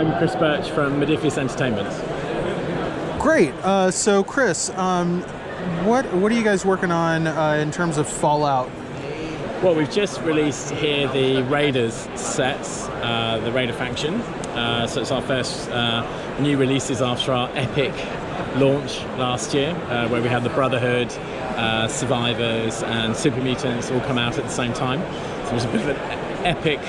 I'm Chris Birch from Mophidius Entertainment. Great. So Chris, what are you guys working on in terms of Fallout? Well, we've just released here the Raiders sets, the Raider faction. So it's our first new releases after our epic launch last year, where we had the Brotherhood, Survivors, and Super Mutants all come out at the same time. So it was a bit of an epic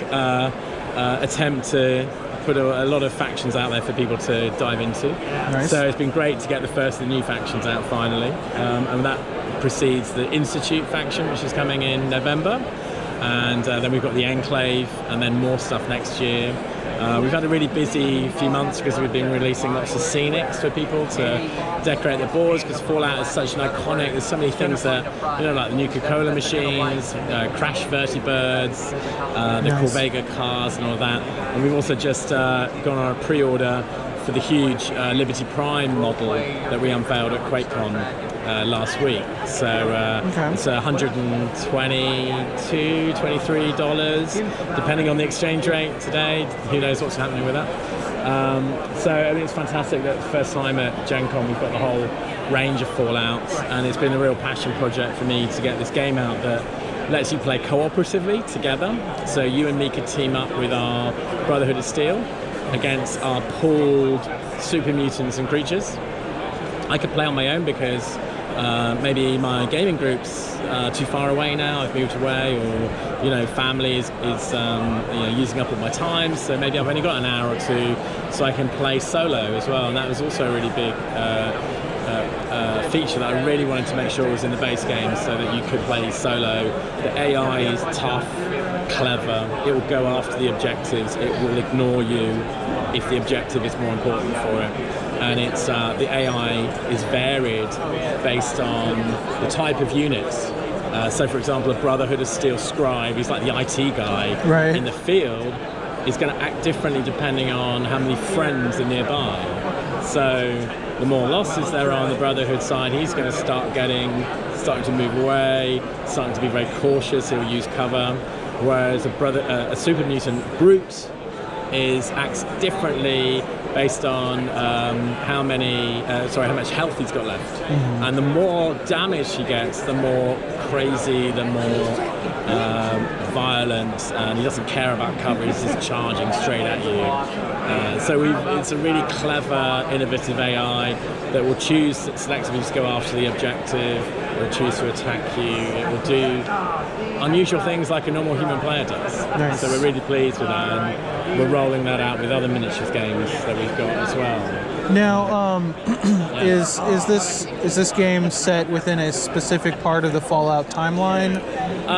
attempt to put a lot of factions out there for people to dive into. Nice. So it's been great to get the first of the new factions out finally, and that precedes the Institute faction, which is coming in November, and then we've got the Enclave, and then more stuff next year. We've had a really busy few months because we've been releasing lots of scenics for people to decorate their boards, because Fallout is such an iconic, there's so many things that, like the Nuka-Cola machines, Crash Vertibirds, the Corvega cars and all of that. And we've also just gone on a pre-order for the huge Liberty Prime model that we unveiled at QuakeCon last week. So it's $122, $23, depending on the exchange rate today. Who knows what's happening with that. So I think it's fantastic that the first time at Gen Con we've got the whole range of Fallout, and it's been a real passion project for me to get this game out that lets you play cooperatively together. So you and me could team up with our Brotherhood of Steel against our pooled super mutants and creatures. I could play on my own because maybe my gaming group's too far away now, I've moved away, or family is using up all my time, so maybe I've only got an hour or two, so I can play solo as well. And that was also a really big feature that I really wanted to make sure was in the base game, so that you could play solo. The AI is tough, clever, it will go after the objectives, it will ignore you if the objective is more important for it. And it's the AI is varied based on the type of units. So for example, a Brotherhood of Steel scribe, he's like the IT guy in the field, is going to act differently depending on how many friends are nearby. So the more losses there are on the Brotherhood side, he's going to starting to move away, starting to be very cautious, he'll use cover. Whereas a super mutant brute acts differently based on how much health he's got left. And the more damage he gets, the more crazy, the more violent, and he doesn't care about cover, he's just charging straight at you. So it's a really clever, innovative AI that will choose selectively to go after the objective, it will choose to attack you, it will do unusual things like a normal human player does. Nice. So we're really pleased with that, and we're rolling that out with other miniatures games that we've got as well. Now, is this game set within a specific part of the Fallout timeline?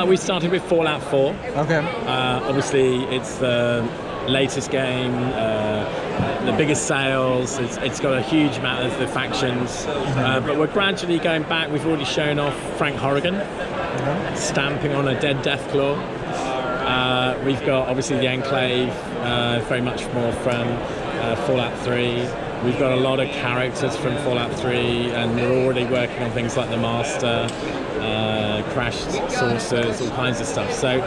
We started with Fallout 4. Okay. Obviously, it's the latest game, the biggest sales. It's got a huge amount of the factions, but we're gradually going back. We've already shown off Frank Horrigan stamping on a dead Deathclaw. We've got obviously the Enclave, very much more from Fallout 3. We've got a lot of characters from Fallout 3, and we're already working on things like the Master, crashed saucers, all kinds of stuff. So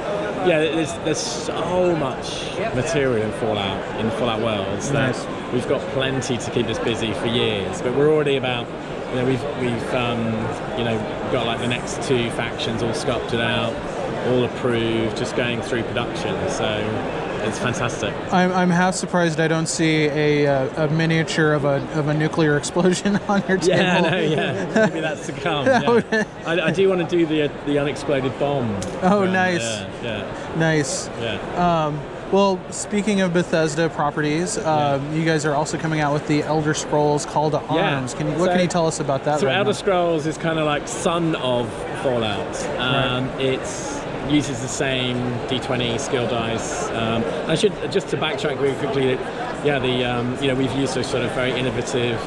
yeah, there's so much material in Fallout Worlds that we've got plenty to keep us busy for years. But we're already about, we've got like the next 2 factions all sculpted out, all approved, just going through production. So it's fantastic. I'm half surprised I don't see a miniature of a nuclear explosion on your table. Maybe that's to come. I do want to do the unexploded bomb. Oh, nice. Nice. Yeah. Well, speaking of Bethesda properties, you guys are also coming out with the Elder Scrolls Call to Arms. What can you tell us about that? So Elder Scrolls is kind of like son of Fallout. It uses the same D20 skill dice. I should just to backtrack very quickly. We've used a sort of very innovative,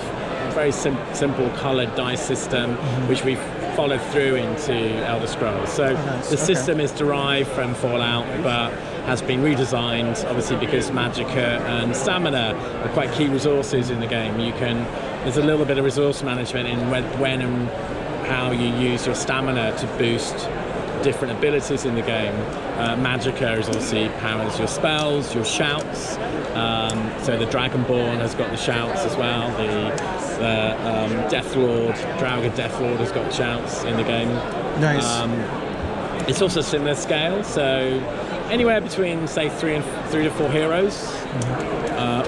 very simple coloured dice system, which we've followed through into Elder Scrolls. So the system is derived from Fallout, but has been redesigned, obviously, because Magicka and Stamina are quite key resources in the game. There's a little bit of resource management in when and how you use your stamina to boost different abilities in the game. Magicka is obviously powers your spells, your shouts. So the Dragonborn has got the shouts as well. The Death Lord, Draugr Deathlord has got shouts in the game. Nice. It's also similar scale, so anywhere between say 3 to 4 heroes,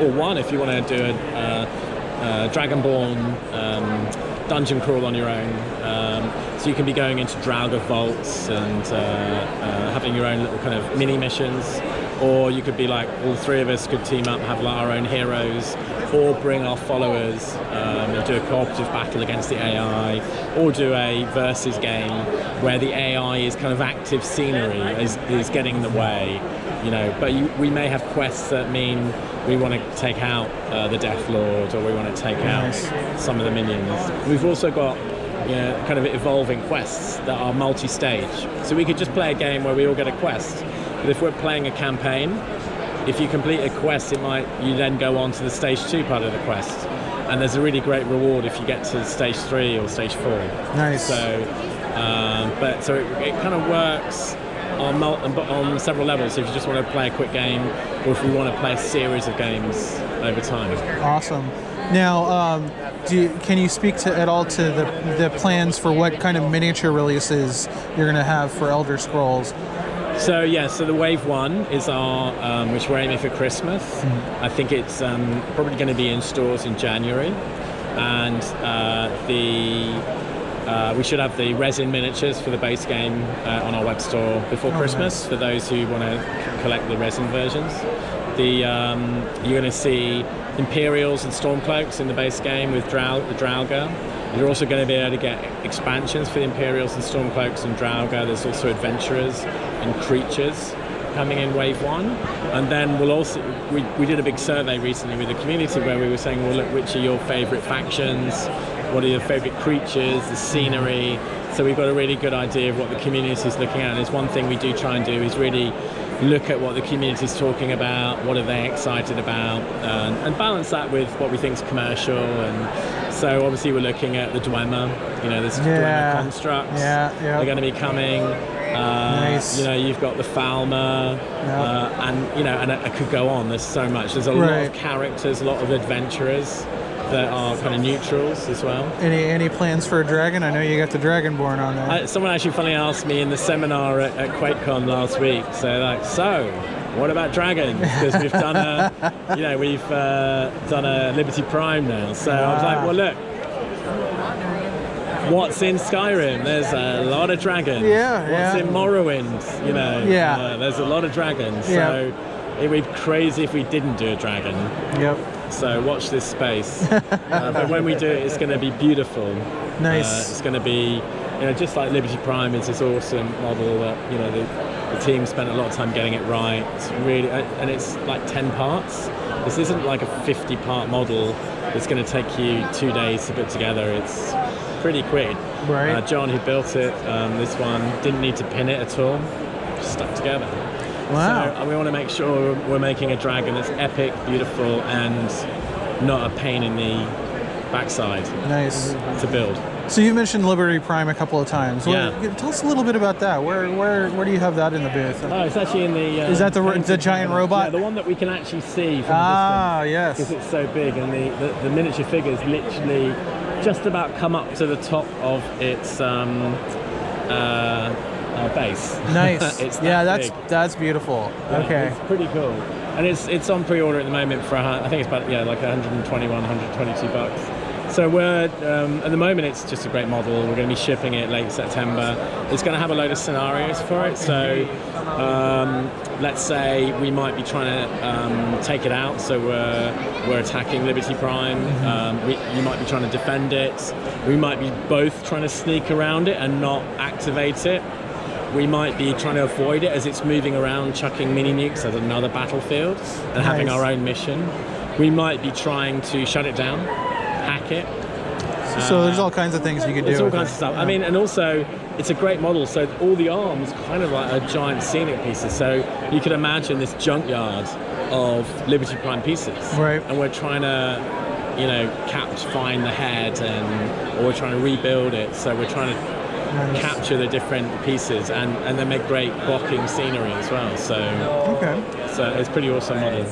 or 1 if you want to do a Dragonborn dungeon crawl on your own. So you can be going into Draugr vaults and having your own little kind of mini missions, or you could be like all 3 of us could team up, have like our own heroes, or bring our followers and do a cooperative battle against the AI, or do a versus game where the AI is kind of active scenery, is getting in the way, you know. But we may have quests that mean we want to take out the Death Lord, or we want to take out some of the minions. We've also got kind of evolving quests that are multi-stage. So we could just play a game where we all get a quest. But if we're playing a campaign, if you complete a quest, you then go on to the stage 2 part of the quest. And there's a really great reward if you get to stage 3 or stage 4. Nice. So, it kind of works on several levels. So if you just want to play a quick game, or if we want to play a series of games over time. Awesome. Now, can you speak at all to the plans for what kind of miniature releases you're going to have for Elder Scrolls? So the Wave 1 is our, which we're aiming for Christmas. I think it's probably going to be in stores in January, and we should have the resin miniatures for the base game on our web store before Christmas, for those who want to collect the resin versions. You're going to see Imperials and Stormcloaks in the base game with the Draugr. You're also going to be able to get expansions for the Imperials and Stormcloaks and Draugr. There's also Adventurers and Creatures coming in Wave 1. And then we'll also, we did a big survey recently with the community where we were saying, well, look, which are your favourite factions? What are your favourite creatures, the scenery? So we've got a really good idea of what the community is looking at. And there's one thing we do try and do is really look at what the community is talking about, what are they excited about, and balance that with what we think is commercial. And so obviously we're looking at the Dwemer, there's Dwemer constructs. They're going to be coming. Nice. You've got the Falmer, and I could go on. There's so much. There's a lot of characters, a lot of adventurers that are kind of neutrals as well. Any plans for a dragon? I know you got the Dragonborn on there. Someone actually funny asked me in the seminar at QuakeCon last week. So what about dragons? Because we've done a Liberty Prime now. So I was like, well, look. What's in Skyrim? There's a lot of dragons. What's in Morrowind? There's a lot of dragons. So it would be crazy if we didn't do a dragon. So watch this space. But when we do it, it's going to be beautiful. Nice. It's going to be, just like Liberty Prime is this awesome model that the team spent a lot of time getting it right. It's really, and it's like 10 parts. This isn't like a 50-part model. It's going to take you 2 days to put together. It's pretty quick. Right. John, who built it, this one didn't need to pin it at all. Just stuck together. Wow. So we want to make sure we're making a dragon that's epic, beautiful, and not a pain in the backside. Nice. To build. So you mentioned Liberty Prime a couple of times. Yeah. Tell us a little bit about that. Where do you have that in the booth? Oh, it's actually in the... is that the giant robot? Yeah, the one that we can actually see from a distance. Yes. Because it's so big, and the miniature figures literally just about come up to the top of its base. Nice. That's beautiful. Okay. It's pretty cool. And it's on pre-order at the moment for, I think it's about, like 121, 122 bucks. So we're, at the moment it's just a great model. We're going to be shipping it late September. It's going to have a load of scenarios for it. So let's say we might be trying to take it out. So we're attacking Liberty Prime. You might be trying to defend it. We might be both trying to sneak around it and not activate it. We might be trying to avoid it as it's moving around, chucking mini nukes at another battlefield and having our own mission. We might be trying to shut it down, hack it. So there's all kinds of things you could do. There's all kinds of stuff. Yeah. I mean, and also it's a great model. So all the arms kind of like a giant scenic pieces. So you could imagine this junkyard of Liberty Prime pieces. Right. And we're trying to, find the head, or we're trying to rebuild it. So we're trying to Nice. capture the different pieces, and they make great blocking scenery as well. So Okay. it's a pretty awesome model.